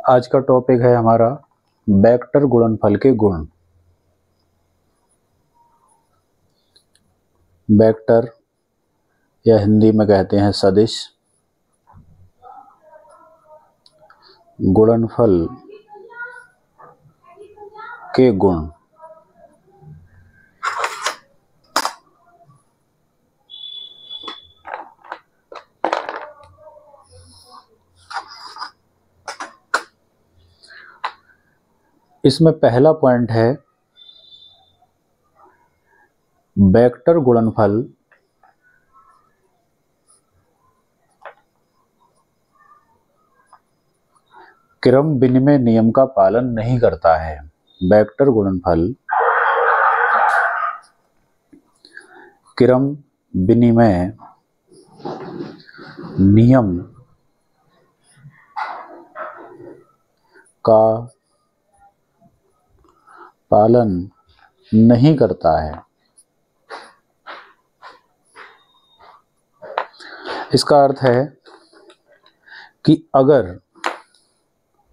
आज का टॉपिक है हमारा वेक्टर गुणनफल के गुण। वेक्टर या हिंदी में कहते हैं सदिश, गुणनफल के गुण। इसमें पहला पॉइंट है वेक्टर गुणनफल क्रम विनिमय नियम का पालन नहीं करता है। वेक्टर गुणनफल क्रम विनिमय नियम का पालन नहीं करता है। इसका अर्थ है कि अगर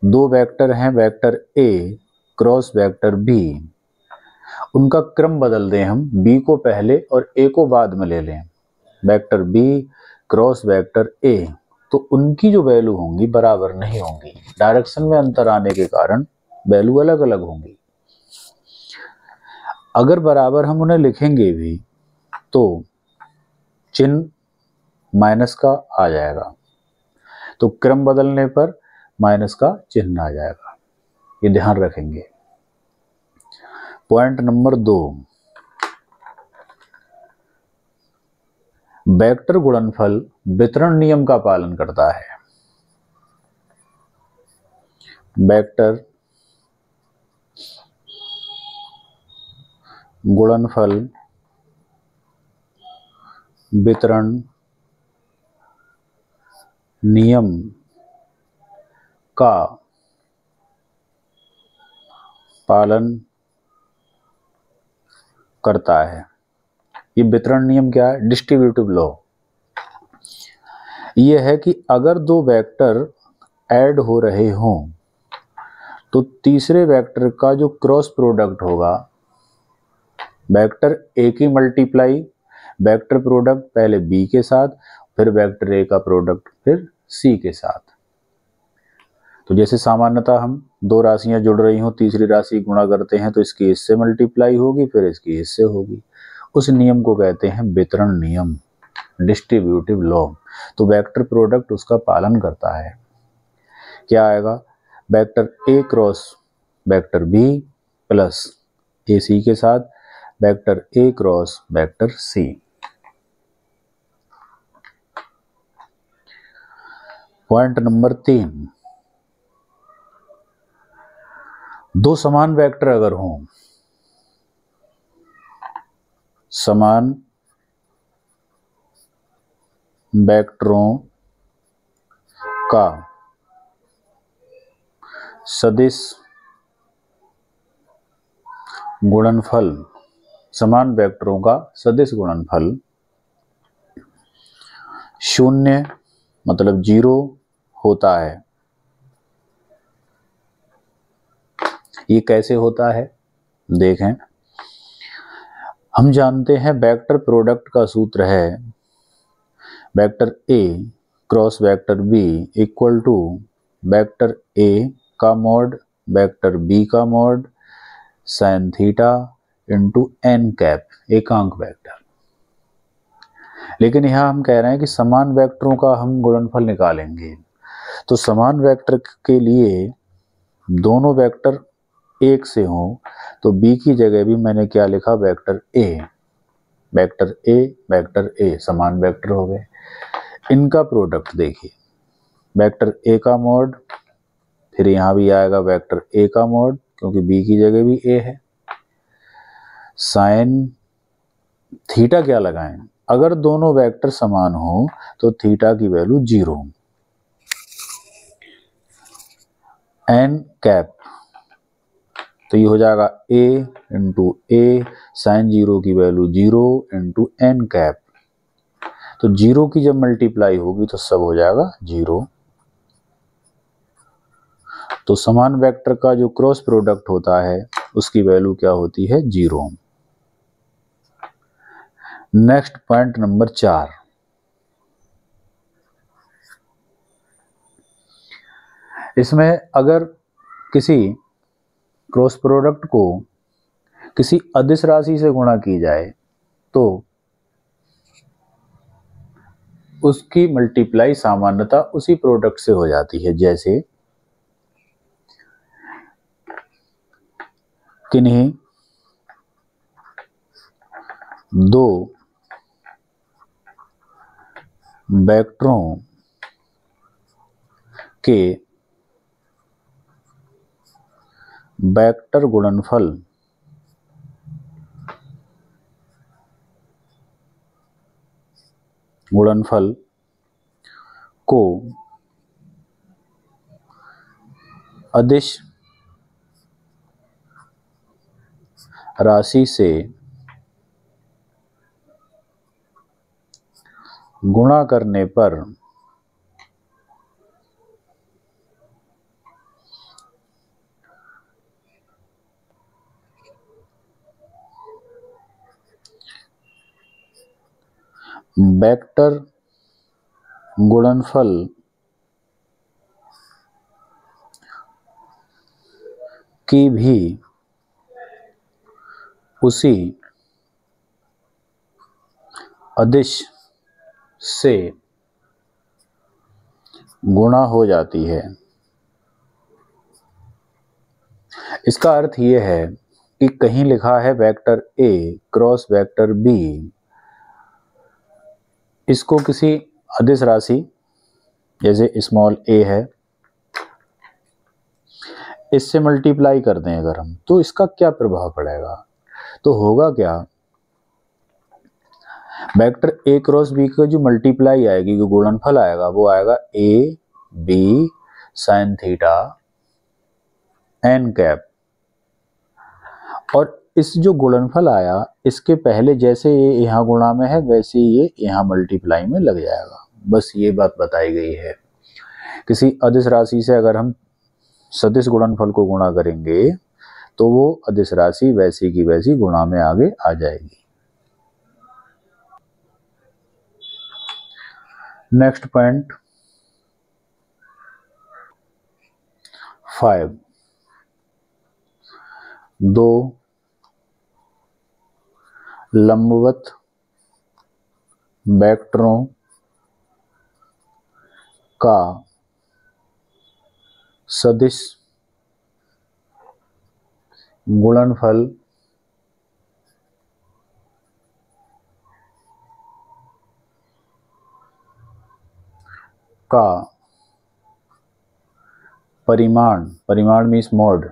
दो वेक्टर हैं, vector A cross vector B, उनका क्रम बदल दें, हम बी को पहले और ए को बाद में ले लें, vector B cross vector A, तो उनकी जो वैल्यू होंगी बराबर नहीं होंगी। डायरेक्शन में अंतर आने के कारण वैल्यू अलग अलग होंगी। अगर बराबर हम उन्हें लिखेंगे भी तो चिन्ह माइनस का आ जाएगा, तो क्रम बदलने पर माइनस का चिन्ह आ जाएगा, ये ध्यान रखेंगे। पॉइंट नंबर 2, वेक्टर गुणनफल वितरण नियम का पालन करता है। वेक्टर गुणनफल वितरण नियम का पालन करता है। ये वितरण नियम क्या है? Distributive law. ये है कि अगर दो वेक्टर ऐड हो रहे हों तो तीसरे वेक्टर का जो क्रॉस प्रोडक्ट होगा, वेक्टर ए की मल्टीप्लाई वेक्टर प्रोडक्ट पहले बी के साथ, फिर वेक्टर ए का प्रोडक्ट फिर सी के साथ। तो जैसे सामान्यतः हम दो राशियां जुड़ रही हों, तीसरी राशि गुणा करते हैं तो इसकी इससे मल्टीप्लाई होगी, फिर इसकी इससे होगी। उस नियम को कहते हैं वितरण नियम, डिस्ट्रीब्यूटिव लॉ। तो वेक्टर प्रोडक्ट उसका पालन करता है। क्या आएगा? Vector A cross vector B plus A C के साथ vector A cross vector C. Point number 3, दो समान वेक्टर अगर हों, समान वेक्टरों का सदिश गुणनफल, समान वेक्टरों का सदिश गुणनफल 0 मतलब 0 होता है। ये कैसे होता है देखें। हम जानते हैं वेक्टर प्रोडक्ट का सूत्र है vector A cross vector B equal to vector A का मॉड वेक्टर बी का mod sine theta into n cap, एकांक वेक्टर। लेकिन यहाँ हम कह रहे हैं कि समान वेक्टरों का हम गुणनफल निकालेंगे, तो समान वेक्टर के लिए दोनों वेक्टर एक से हो तो बी की जगह भी मैंने क्या लिखा? Vector A, vector A, vector A समान वेक्टर हो गए। इनका प्रोडक्ट देखिए, वेक्टर ए का मॉड, फिर यहाँ भी आएगा वेक्टर ए का मॉड क्योंकि बी की जगह भी ए है, साइन थीटा क्या लगाएं? अगर दोनों वेक्टर समान हो तो थीटा की वैल्यू 0, एन कैप, तो ये हो जाएगा a इंटू ए, साइन 0 की वैल्यू 0 इंटू एन कैप, तो 0 की जब मल्टीप्लाई होगी तो सब हो जाएगा 0। तो समान वेक्टर का जो क्रॉस प्रोडक्ट होता है उसकी वैल्यू क्या होती है, 0। नेक्स्ट पॉइंट नंबर 4, इसमें अगर किसी क्रॉस प्रोडक्ट को किसी अदिश राशि से गुणा की जाए तो उसकी मल्टीप्लाई सामान्यता उसी प्रोडक्ट से हो जाती है। जैसे किन्हीं दो वेक्टरों के वेक्टर गुणनफल को अदिश राशि से गुणा करने पर वेक्टर गुणनफल की भी उसी अदिश से गुणा हो जाती है। इसका अर्थ यह है कि कहीं लिखा है vector A cross vector B, इसको किसी अदिश राशि जैसे स्मॉल ए है इससे मल्टीप्लाई कर दें अगर हम, तो इसका क्या प्रभाव पड़ेगा, तो होगा क्या, वेक्टर ए क्रॉस बी का जो मल्टीप्लाई आएगी, जो गुणनफल आएगा वो आएगा A B sine theta N cap. और इस जो गुणनफल आया इसके पहले जैसे ये यहाँ गुणा में है वैसे ये यहाँ मल्टीप्लाई में लग जाएगा। बस ये बात बताई गई है। किसी अदिश राशि से अगर हम सदिश गुणनफल को गुणा करेंगे तो वो अदिश राशि वैसी की वैसी गुणा में आगे आ जाएगी। नेक्स्ट पॉइंट 5, दो लंबवत वेक्टरों का सदिश गुणनफल का परिमाण मीन्स मॉड,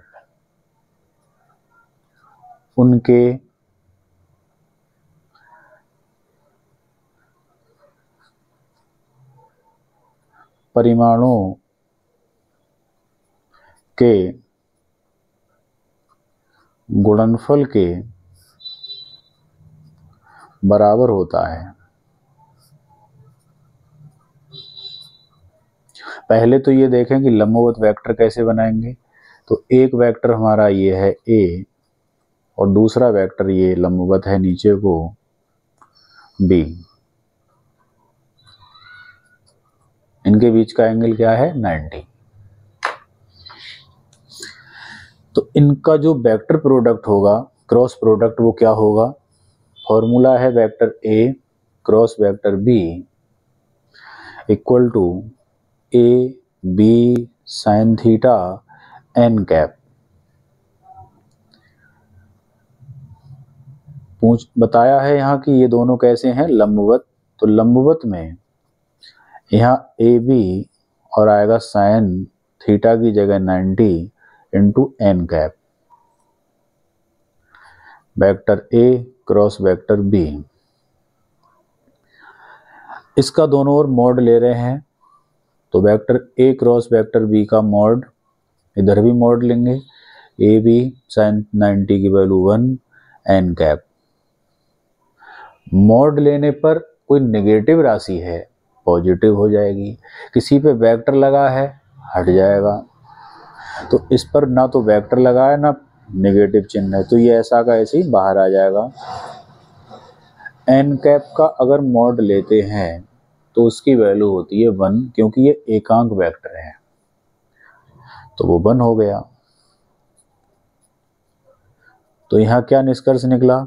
उनके परिमाणों के गुणनफल के बराबर होता है। पहले तो ये देखें कि लंबवत वेक्टर कैसे बनाएंगे। तो एक वेक्टर हमारा ये है ए और दूसरा वेक्टर ये लंबवत है नीचे को बी, इनके बीच का एंगल क्या है 90। तो इनका जो वेक्टर प्रोडक्ट होगा क्रॉस प्रोडक्ट वो क्या होगा, फॉर्मूला है vector A cross vector B equal to A B sine theta N cap. बताया है यहाँ कि ये दोनों कैसे हैं, लंबवत। तो लंबवत में यहाँ ए बी और आएगा साइन थीटा की जगह 90 into n cap, vector A cross vector B. इसका दोनों ओर मॉड ले रहे हैं तो vector A cross vector B का मॉड इधर भी मॉड लेंगे, ए बी साइन 90 की वैल्यू 1 एन कैप। मॉड लेने पर कोई नेगेटिव राशि है पॉजिटिव हो जाएगी, किसी पे वेक्टर लगा है हट जाएगा। तो इस पर ना तो वेक्टर लगा है ना नेगेटिव चिन्ह है, तो ये ऐसा का ऐसे ही बाहर आ जाएगा। एन कैप का अगर मॉड लेते हैं तो उसकी वैल्यू होती है 1, क्योंकि ये एकांक वेक्टर है, तो वो 1 हो गया। तो यहाँ क्या निष्कर्ष निकला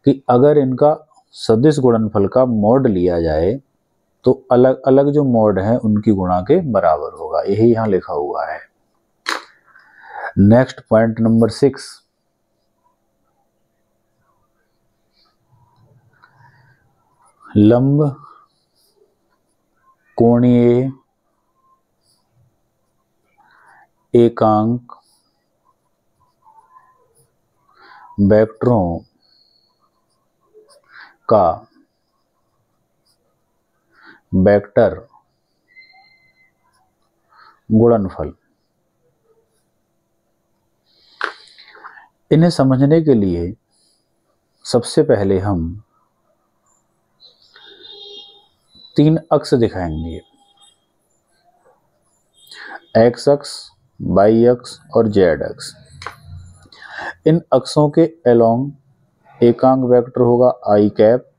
कि अगर इनका सदिश गुणनफल का मॉड लिया जाए तो अलग अलग जो मॉड हैं उनकी गुणा के बराबर होगा, यही यहाँ लिखा हुआ है। नेक्स्ट पॉइंट नंबर 6, लंब कोणीय एकांक वेक्टरों का वेक्टर गुणनफल। इन्हें समझने के लिए सबसे पहले हम 3 अक्ष दिखाएंगे, एक्स अक्ष, वाई अक्ष और जेड अक्ष। इन अक्षों के अलोंग एकांक वेक्टर होगा आई कैप,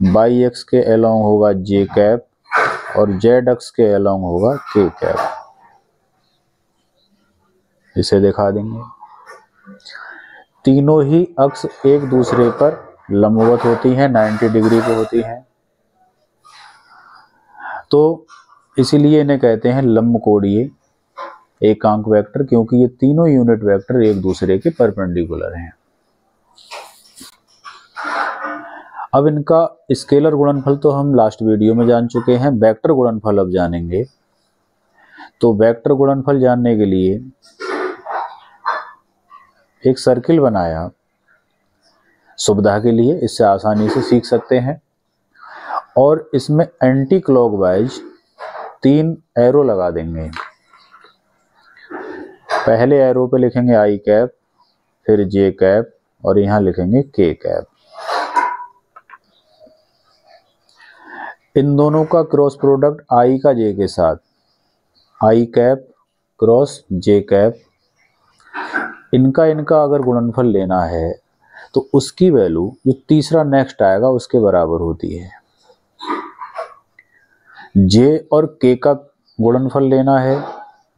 वाई अक्ष के अलोंग होगा जे कैप और जेड अक्ष के अलोंग होगा के कैप। इसे दिखा देंगे। तीनों ही अक्ष एक दूसरे पर लंबवत होती हैं, 90 डिग्री पे होती हैं, तो इसीलिए इन्हें कहते हैं लंबकोणीय एकांक वेक्टर, क्योंकि ये तीनों यूनिट वेक्टर एक दूसरे के परपेंडिकुलर हैं। अब इनका स्केलर गुणनफल तो हम लास्ट वीडियो में जान चुके हैं, वेक्टर गुणनफल अब जानेंगे। तो वेक्टर गुणनफल जानने के लिए एक सर्किल बनाया सुविधा के लिए, इससे आसानी से सीख सकते हैं, और इसमें एंटी क्लॉकवाइज 3 एरो लगा देंगे। पहले एरो पे लिखेंगे आई कैप, फिर जे कैप और यहाँ लिखेंगे के कैप। इन दोनों का क्रॉस प्रोडक्ट आई का जे के साथ, आई कैप क्रॉस जे कैप, इनका अगर गुणनफल लेना है तो उसकी वैल्यू जो तीसरा नेक्स्ट आएगा उसके बराबर होती है। जे और के का गुणनफल लेना है,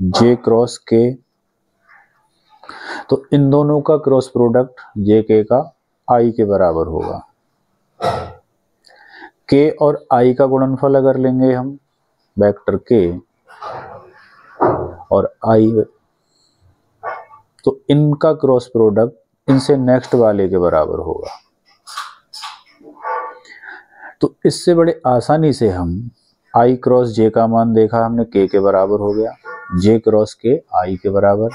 जे क्रॉस के, तो इन दोनों का क्रॉस प्रोडक्ट जे के का आई के बराबर होगा। के और आई का गुणनफल अगर लेंगे हम, वेक्टर के और आई, तो इनका क्रॉस प्रोडक्ट इनसे नेक्स्ट वाले के बराबर होगा। तो इससे बड़े आसानी से हम आई क्रॉस जे का मान देखा हमने, के बराबर हो गया, जे क्रॉस के आई के बराबर।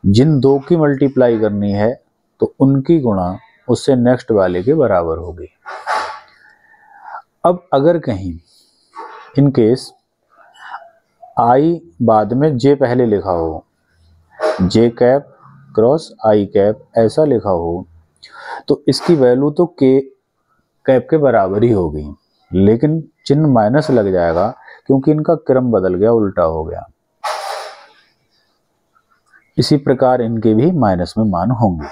जिन दो की मल्टीप्लाई करनी है तो उनकी गुणा उससे नेक्स्ट वाले के बराबर होगी। अब अगर कहीं इन केस आई बाद में जे पहले लिखा हो, जे कैप क्रॉस आई कैप ऐसा लिखा हो, तो इसकी वैल्यू तो के कैप के बराबर ही होगी, लेकिन चिन्ह माइनस लग जाएगा क्योंकि इनका क्रम बदल गया, उल्टा हो गया। इसी प्रकार इनके भी माइनस में मान होंगे।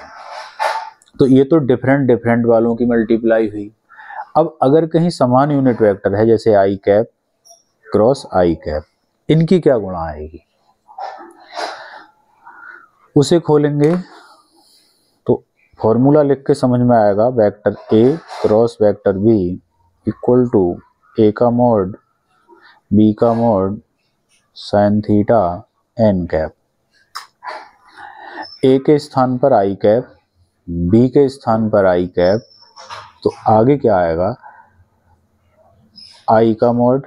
तो ये तो डिफरेंट वालों की मल्टीप्लाई हुई। अब अगर कहीं समान यूनिट वेक्टर है, जैसे आई कैप क्रॉस आई कैप, इनकी क्या गुणा आएगी उसे खोलेंगे तो फॉर्मूला लिख के समझ में आएगा, vector A cross vector B equal to A का मॉड बी का mod sine theta N cap. A के स्थान पर आई कैप, बी के स्थान पर आई कैप, तो आगे क्या आएगा, आई का मॉड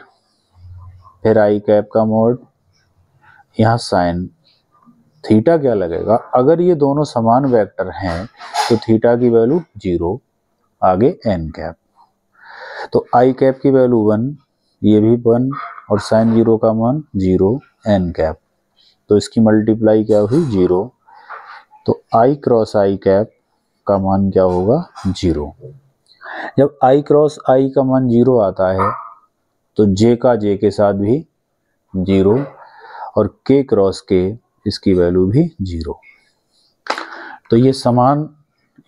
फिर आई कैप का मॉड, यहाँ साइन थीटा क्या लगेगा, अगर ये दोनों समान वेक्टर हैं तो थीटा की वैल्यू 0, आगे एन कैप। तो आई कैप की वैल्यू 1, ये भी 1 और साइन 0 का मान 0 एन कैप, तो इसकी मल्टीप्लाई क्या हुई 0, तो आई क्रॉस आई कैप का मान क्या होगा 0। जब आई क्रॉस आई का मान 0 आता है तो जे का जे के साथ भी 0 और k क्रॉस k इसकी वैल्यू भी 0। तो ये समान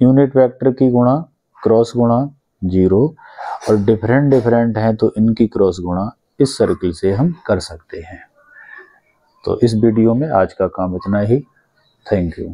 यूनिट वेक्टर की गुणा क्रॉस गुणा 0 और डिफरेंट हैं तो इनकी क्रॉस गुणा इस सर्किल से हम कर सकते हैं। तो इस वीडियो में आज का काम इतना ही। Thank you.